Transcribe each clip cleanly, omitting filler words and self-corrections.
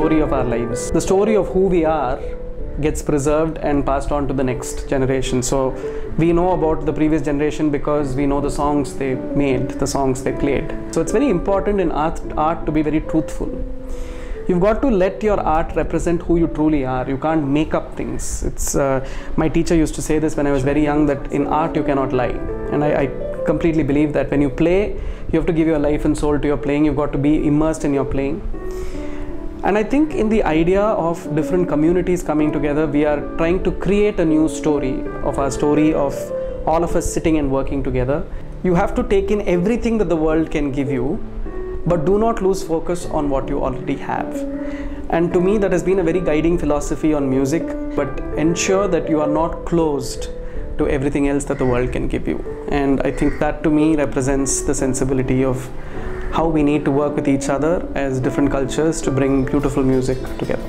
story of our lives. The story of who we are gets preserved and passed on to the next generation. So we know about the previous generation because we know the songs they made, the songs they played. So it's very important in art to be very truthful. You've got to let your art represent who you truly are. You can't make up things. My teacher used to say this when I was very young, that in art you cannot lie. And I completely believe that when you play, you have to give your life and soul to your playing. You've got to be immersed in your playing. And I think in the idea of different communities coming together, we are trying to create a new story of our story of all of us sitting and working together. You have to take in everything that the world can give you, but do not lose focus on what you already have. And to me, that has been a very guiding philosophy on music, but ensure that you are not closed to everything else that the world can give you. And I think that to me represents the sensibility of how we need to work with each other as different cultures to bring beautiful music together.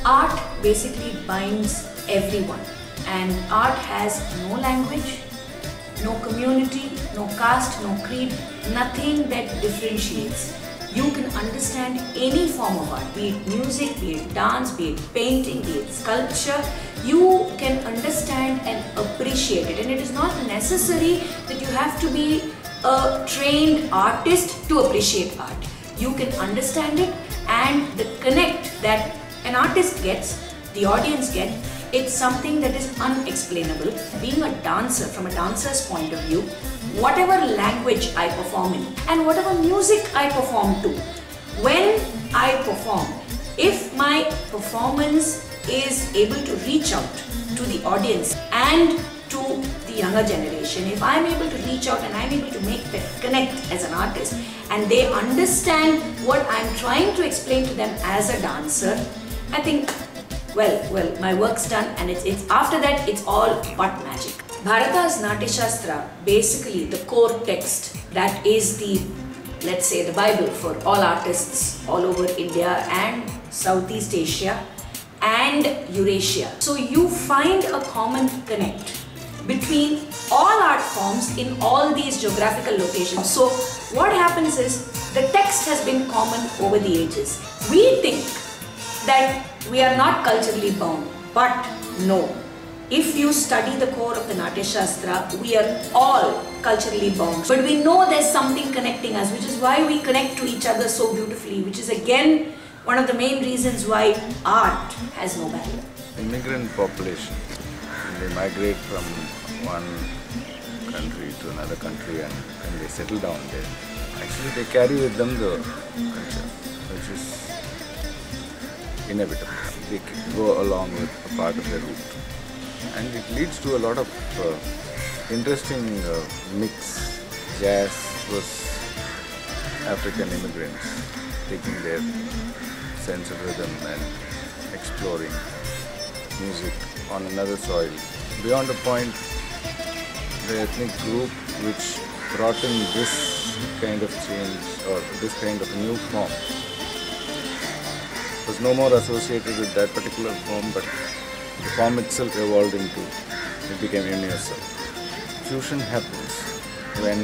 Art basically binds everyone, and art has no language, no community, no caste, no creed, nothing that differentiates. You can understand any form of art, be it music, be it dance, be it painting, be it sculpture. You can understand and appreciate it, and it is not necessary that you have to be a trained artist to appreciate art. You can understand it, and the connect that an artist gets, the audience gets, it's something that is unexplainable. Being a dancer, from a dancer's point of view, whatever language I perform in and whatever music I perform to, when I perform, if my performance is able to reach out to the audience and to the younger generation, if I'm able to reach out and I'm able to make that connect as an artist, and they understand what I'm trying to explain to them as a dancer, I think, well, my work's done, and it's after that it's all but magic. Bharata's Natya Shastra, basically the core text, that is the, let's say, the Bible for all artists all over India and Southeast Asia and Eurasia. So you find a common connect between all art forms in all these geographical locations. So what happens is, the text has been common over the ages. We think that we are not culturally bound, but no. If you study the core of the Natya Shastra, we are all culturally bound. But we know there's something connecting us, which is why we connect to each other so beautifully, which is again one of the main reasons why art has no barrier. Immigrant population, they migrate from one country to another country, and when they settle down there, actually they carry with them the culture, which is inevitable. They go along with a part of their root. And it leads to a lot of interesting mix. Jazz was African immigrants taking their sense of rhythm and exploring music on another soil. Beyond a point, the ethnic group which brought in this kind of change, or this kind of new form, was no more associated with that particular form, but the form itself evolved into, it became universal. Fusion happens when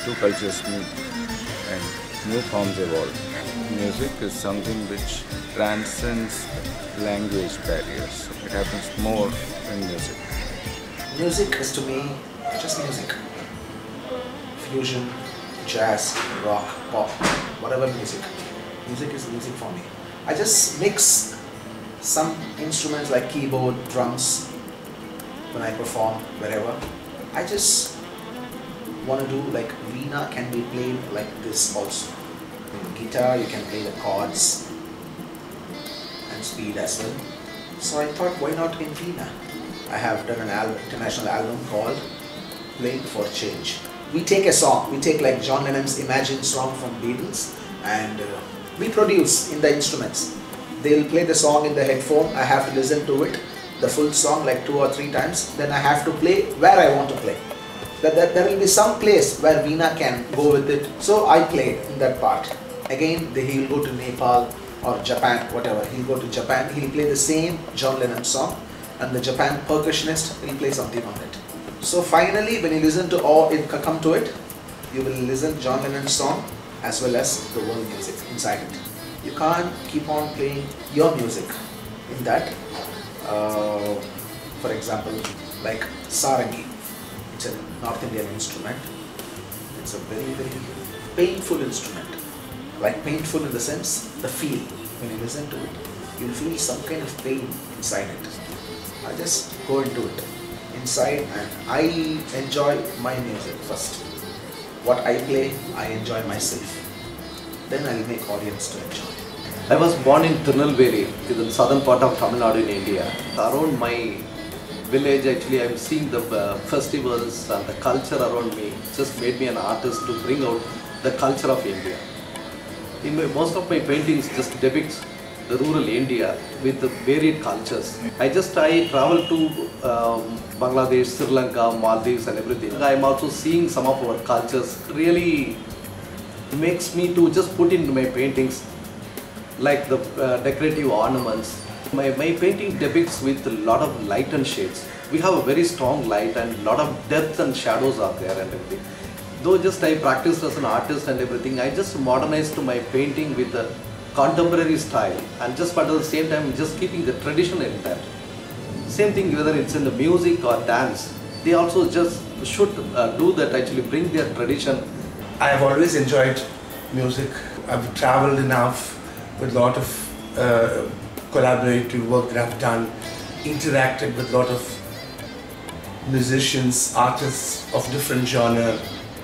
two cultures meet and new forms evolve. Music is something which transcends language barriers. It happens more in music. Music is to me just music. Fusion, jazz, rock, pop, whatever music. Music is music for me. I just mix some instruments like keyboard, drums when I perform wherever. I just want to do like veena can be played like this also. In guitar you can play the chords and speed as well. So I thought, why not in veena? I have done an international album called Playing for Change. We take a song, we take like John Lennon's Imagine song from Beatles, and we produce in the instruments. They'll play the song in the headphone, I have to listen to it, the full song like 2 or 3 times, then I have to play where I want to play. There will be some place where veena can go with it, so I played in that part. Again, he'll go to Nepal or Japan, whatever, he'll go to Japan, he'll play the same John Lennon song, and the Japan percussionist will play something on it. So finally, when you listen to all it come to it, you will listen John Lennon's song as well as the world music inside it. You can't keep on playing your music in that. For example, like sarangi, it's a North Indian instrument. It's a very, very painful instrument. Like painful in the sense, the feel. When you listen to it, you'll feel some kind of pain inside it. I just go into it inside and I enjoy my music first. What I play, I enjoy myself. Then I'll make audience to enjoy. I was born in Tirunelveli, in the southern part of Tamil Nadu in India. Around my village, actually, I'm seeing the festivals and the culture around me. Just made me an artist to bring out the culture of India. Most of my paintings just depicts the rural India with the varied cultures. I travel to Bangladesh, Sri Lanka, Maldives and everything. I'm also seeing some of our cultures. Really makes me to just put into my paintings like the decorative ornaments. My painting depicts with a lot of light and shades. We have a very strong light and a lot of depth and shadows are there and everything. Though just I practiced as an artist and everything, I just modernized my painting with the contemporary style and just but at the same time just keeping the tradition in that. Same thing whether it's in the music or dance, they also just should do that, actually bring their tradition. I have always enjoyed music. I've traveled enough with a lot of collaborative work that I've done, interacted with a lot of musicians, artists of different genre,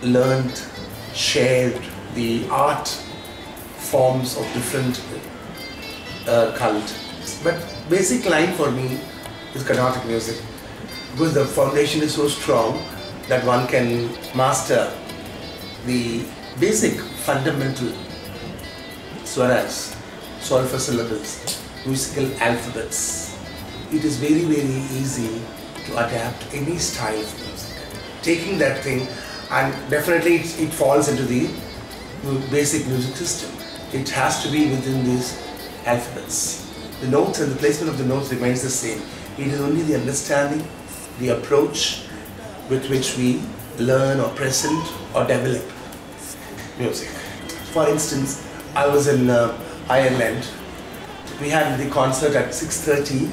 learned, shared the art forms of different cult. But basic line for me is Carnatic music, because the foundation is so strong that one can master the basic fundamental swaras, solfa syllables, musical alphabets. It is very, very easy to adapt any style of music. Taking that thing, and definitely it falls into the basic music system. It has to be within these alphabets. The notes and the placement of the notes remains the same. It is only the understanding, the approach with which we learn or present or develop music. For instance, I was in Ireland. We had the concert at 6:30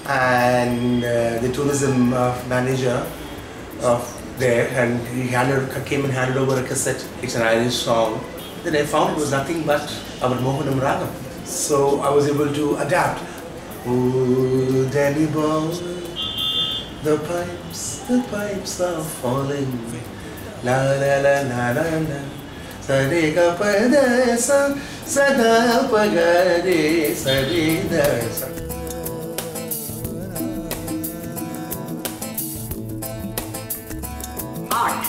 and the tourism manager there, and he came and handed over a cassette. It's an Irish song. Then I found it was nothing but our Mohanam Ragam. So I was able to adapt. Oh, Danny boy, the pipes are falling. La la la la la la. Sarega pada sa sada pagade sarida sa. Art,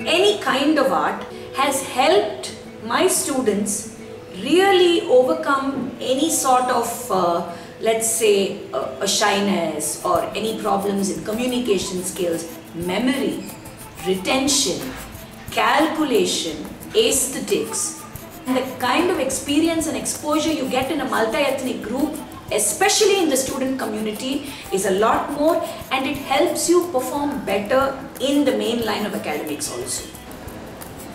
any kind of art, has helped my students really overcome any sort of, let's say, a shyness or any problems in communication skills, memory, retention, calculation, aesthetics. And the kind of experience and exposure you get in a multi-ethnic group, especially in the student community, is a lot more, and it helps you perform better in the main line of academics also.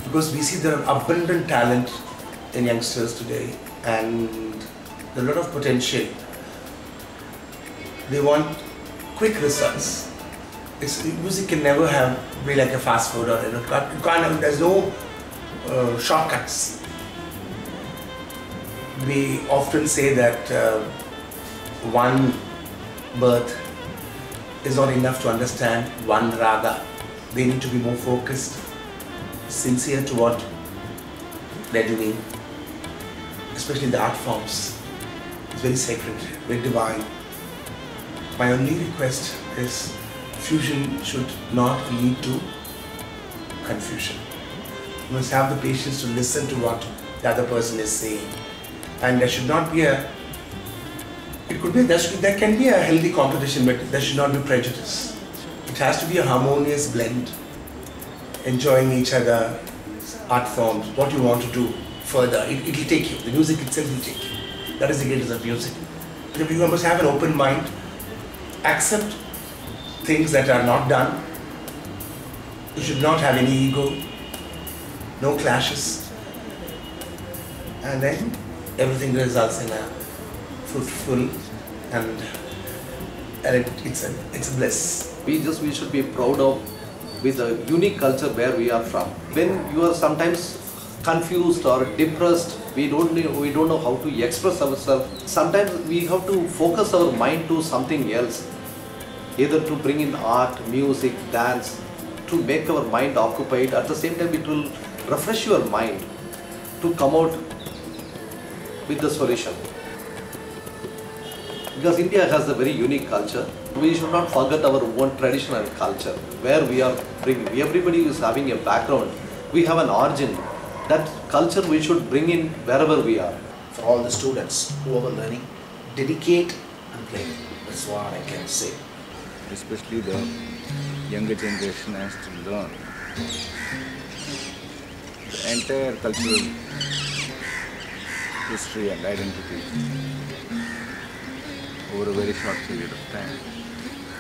Because we see there are abundant talent in youngsters today and a lot of potential. They want quick results. Music can never be like a fast food or there's no shortcuts. We often say that one birth is not enough to understand one raga. They need to be more focused, sincere to what they're doing, especially the art forms. It's very sacred, very divine. My only request is fusion should not lead to confusion. You must have the patience to listen to what the other person is saying. And there should not be there can be a healthy competition, but there should not be prejudice. It has to be a harmonious blend, enjoying each other, art forms, what you want to do further. It will take you, the music itself will take you. That is the greatness of music. You must have an open mind, accept things that are not done. You should not have any ego, no clashes. And then everything results in a fruitful and it's a bliss. We should be proud of with the unique culture where we are from. When you are sometimes confused or depressed, we don't know how to express ourselves. Sometimes we have to focus our mind to something else, either to bring in art, music, dance, to make our mind occupied. At the same time, it will refresh your mind to come out with the solution. Because India has a very unique culture. We should not forget our own tradition and culture, where we are bringing. Everybody is having a background. We have an origin. That culture we should bring in wherever we are. For all the students who are learning, dedicate and play. That's what I can say. Especially the younger generation has to learn the entire cultural history and identity over a very short period of time.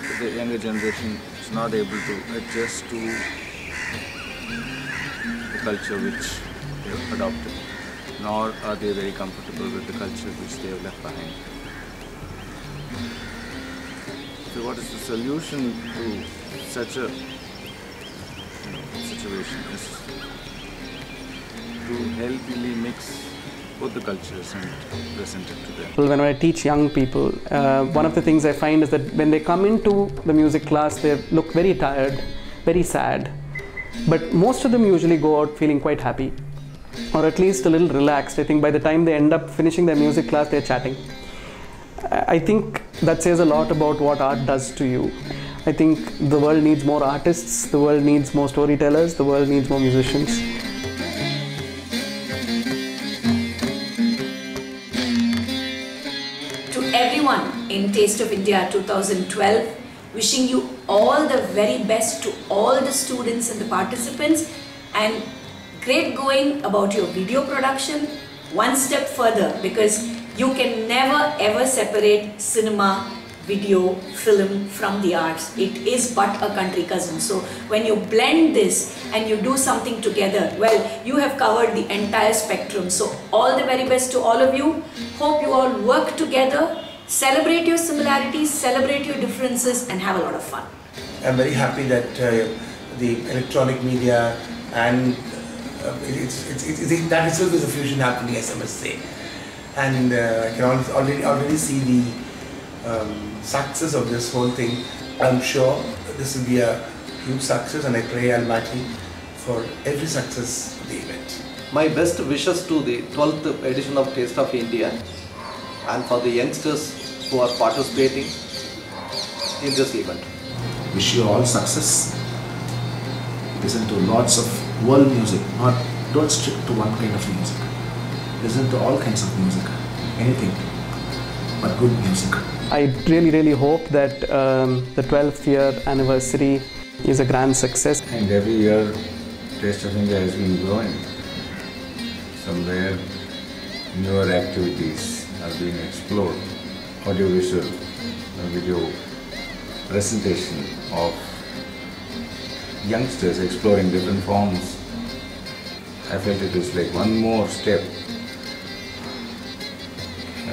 But the younger generation is not able to adjust to the culture which they have adopted, nor are they very comfortable with the culture which they have left behind. So what is the solution to such a situation is to healthily mix both the cultures and present it to them. When I teach young people, one of the things I find is that when they come into the music class, they look very tired, very sad. But most of them usually go out feeling quite happy, or at least a little relaxed. I think by the time they end up finishing their music class, they're chatting. I think that says a lot about what art does to you. I think the world needs more artists, the world needs more storytellers, the world needs more musicians. Everyone in Taste of India 2012, wishing you all the very best to all the students and the participants, and great going about your video production. One step further, because you can never ever separate cinema, video, film from the arts. It is but a country cousin. So when you blend this and you do something together, well, you have covered the entire spectrum. So all the very best to all of you. Hope you all work together. Celebrate your similarities, celebrate your differences, and have a lot of fun. I'm very happy that the electronic media and that itself is a fusion happening, as I must say. And I can already see the success of this whole thing. I'm sure this will be a huge success, and I pray Almighty for every success of the event. My best wishes to the 12th edition of Taste of India, and for the youngsters who are participating in this event. Wish you all success. Listen to lots of world music. Don't stick to one kind of music. Listen to all kinds of music. Anything, but good music. I really hope that the 12th year anniversary is a grand success. And every year, Taste of India has been growing. Somewhere, newer activities are being explored. Audiovisual, video presentation of youngsters exploring different forms. I felt it was like one more step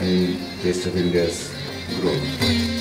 in Taste of India's growth.